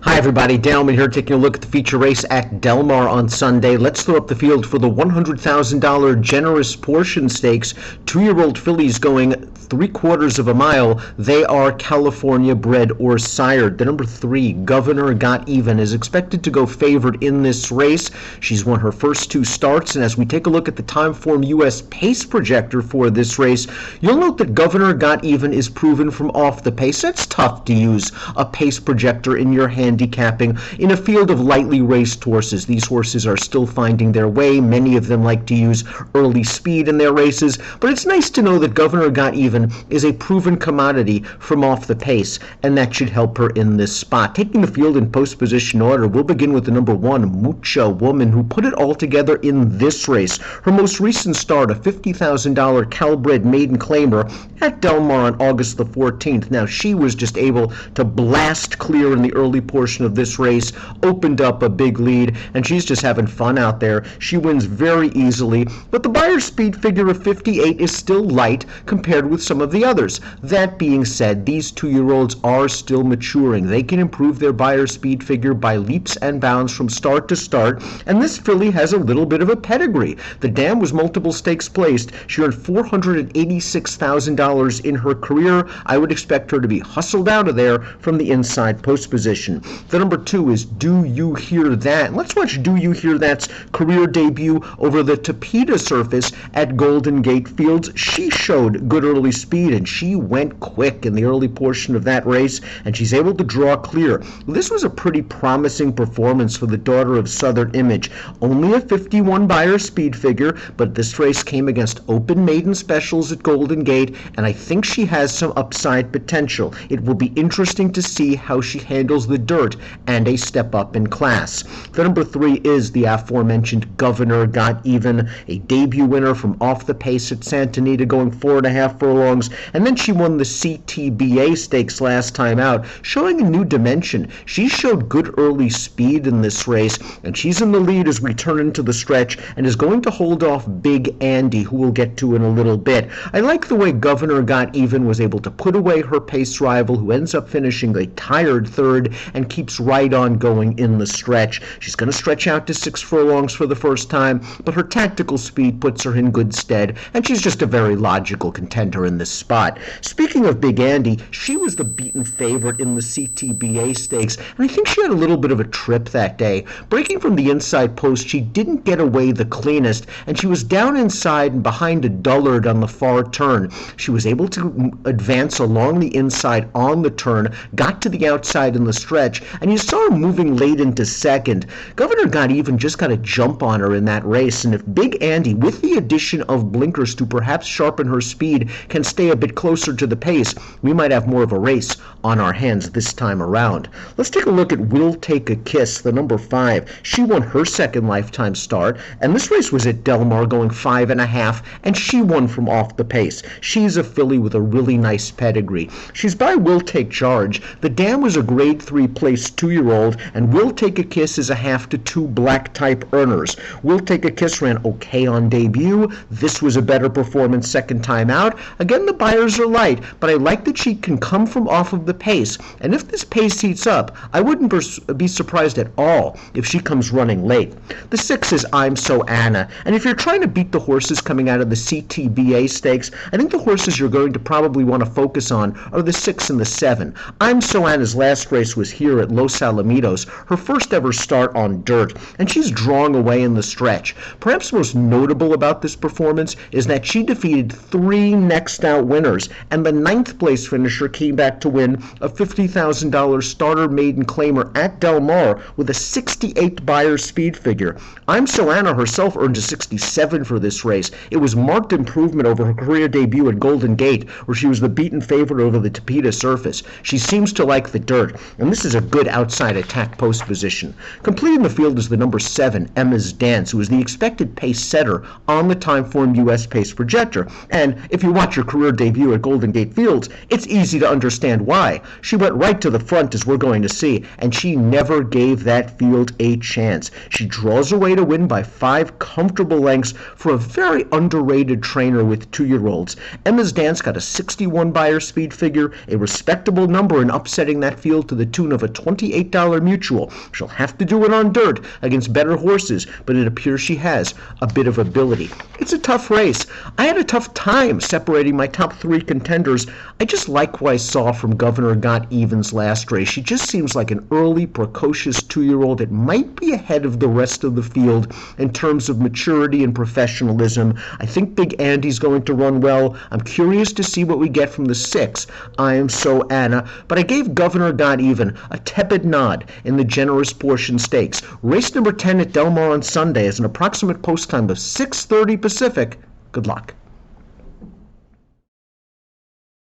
Hi everybody, Dan Illman here taking a look at the feature race at Del Mar on Sunday. Let's throw up the field for the $100,000 generous portion stakes. 2-year-old fillies going 3/4 of a mile. They are California bred or sired. The number 3, Governor Got Even, is expected to go favored in this race. She's won her first 2 starts, and as we take a look at the Timeform US pace projector for this race, you'll note that Governor Got Even is proven from off the pace. That's tough to use a pace projector in your handicapping in a field of lightly raced horses. These horses are still finding their way. Many of them like to use early speed in their races, but it's nice to know that Governor Got Even is a proven commodity from off the pace, and that should help her in this spot. Taking the field in post position order, we'll begin with the number 1, Mucha Woman, who put it all together in this race. Her most recent start, a $50,000 Calbred maiden claimer at Del Mar on August the 14th. Now, she was just able to blast clear in the early portion of this race, opened up a big lead, and she's just having fun out there. She wins very easily, but the buyer speed figure of 58 is still light compared with some of the others. That being said, these 2-year-olds are still maturing. They can improve their buyer speed figure by leaps and bounds from start to start, and this filly has a little bit of a pedigree. The dam was multiple stakes placed. She earned $486,000 in her career. I would expect her to be hustled out of there from the inside post position. The number 2 is Do You Hear That? Let's watch Do You Hear That's career debut over the Tapeta surface at Golden Gate Fields. She showed good early speed, and she went quick in the early portion of that race, and she's able to draw clear. This was a pretty promising performance for the daughter of Southern Image. Only a 51 buyer speed figure, but this race came against open maiden specials at Golden Gate, and I think she has some upside potential. It will be interesting to see how she handles the dirt and a step up in class. The number 3 is the aforementioned Governor Got Even, a debut winner from off the pace at Santa Anita, going 4.5 furlongs, and then she won the CTBA stakes last time out, showing a new dimension. She showed good early speed in this race, and she's in the lead as we turn into the stretch and is going to hold off Big Andy, who we'll get to in a little bit. I like the way Governor Got Even was able to put away her pace rival, who ends up finishing a tired third and keeps right on going in the stretch. She's going to stretch out to 6 furlongs for the first time, but her tactical speed puts her in good stead, and she's just a very logical contender in this spot. Speaking of Big Andy, she was the beaten favorite in the CTBA stakes, and I think she had a little bit of a trip that day. Breaking from the inside post, she didn't get away the cleanest, and she was down inside and behind a dullard on the far turn. She was able to advance along the inside on the turn, got to the outside in the stretch, and you saw her moving late into second. Governor Got Even just got a jump on her in that race, and if Big Andy, with the addition of blinkers to perhaps sharpen her speed, can stay a bit closer to the pace, we might have more of a race on our hands this time around. Let's take a look at Will Take a Kiss, the number 5. She won her second lifetime start, and this race was at Del Mar going 5.5, and she won from off the pace. She's a filly with a really nice pedigree. She's by Will Take Charge. The dam was a grade 3 placed 2-year-old, and Will Take a Kiss is a half to 2 black type earners. Will Take a Kiss ran okay on debut. This was a better performance second time out. Again, the buyers are light, but I like that she can come from off of the pace, and if this pace heats up, I wouldn't be surprised at all if she comes running late. The 6 is I'm So Anna, and if you're trying to beat the horses coming out of the CTBA stakes, I think the horses you're going to probably want to focus on are the 6 and the 7. I'm So Anna's last race was here at Los Alamitos, her first ever start on dirt, and she's drawing away in the stretch. Perhaps most notable about this performance is that she defeated 3 next out winners, and the 9th place finisher came back to win a $50,000 starter maiden claimer at Del Mar with a 68 buyer speed figure. I'm So Anna herself earned a 67 for this race. It was marked improvement over her career debut at Golden Gate, where she was the beaten favorite over the Tapeta surface. She seems to like the dirt, and this is a good outside attack post position. Completing the field is the number 7, Emma's Dance, who is the expected pace setter on the Timeform US pace projector. And if you watch her career debut at Golden Gate Fields, it's easy to understand why. She went right to the front, as we're going to see, and she never gave that field a chance. She draws away to win by 5 comfortable lengths for a very underrated trainer with 2-year-olds. Emma's Dance got a 61 buyer speed figure, a respectable number in upsetting that field to the tune of a $28 mutual. She'll have to do it on dirt against better horses, but it appears she has a bit of ability. It's a tough race. I had a tough time separating my top 3 contenders. I just like what I saw from Governor Got Even's last race. She just seems like an early, precocious 2-year-old that might be ahead of the rest of the field in terms of maturity and professionalism. I think Big Andy's going to run well. I'm curious to see what we get from the 6, I Am So Anna, but I gave Governor Got Even a tepid nod in the Generous Portion Stakes. Race number 10 at Del Mar on Sunday is an approximate post time of 6:30 Pacific. Good luck.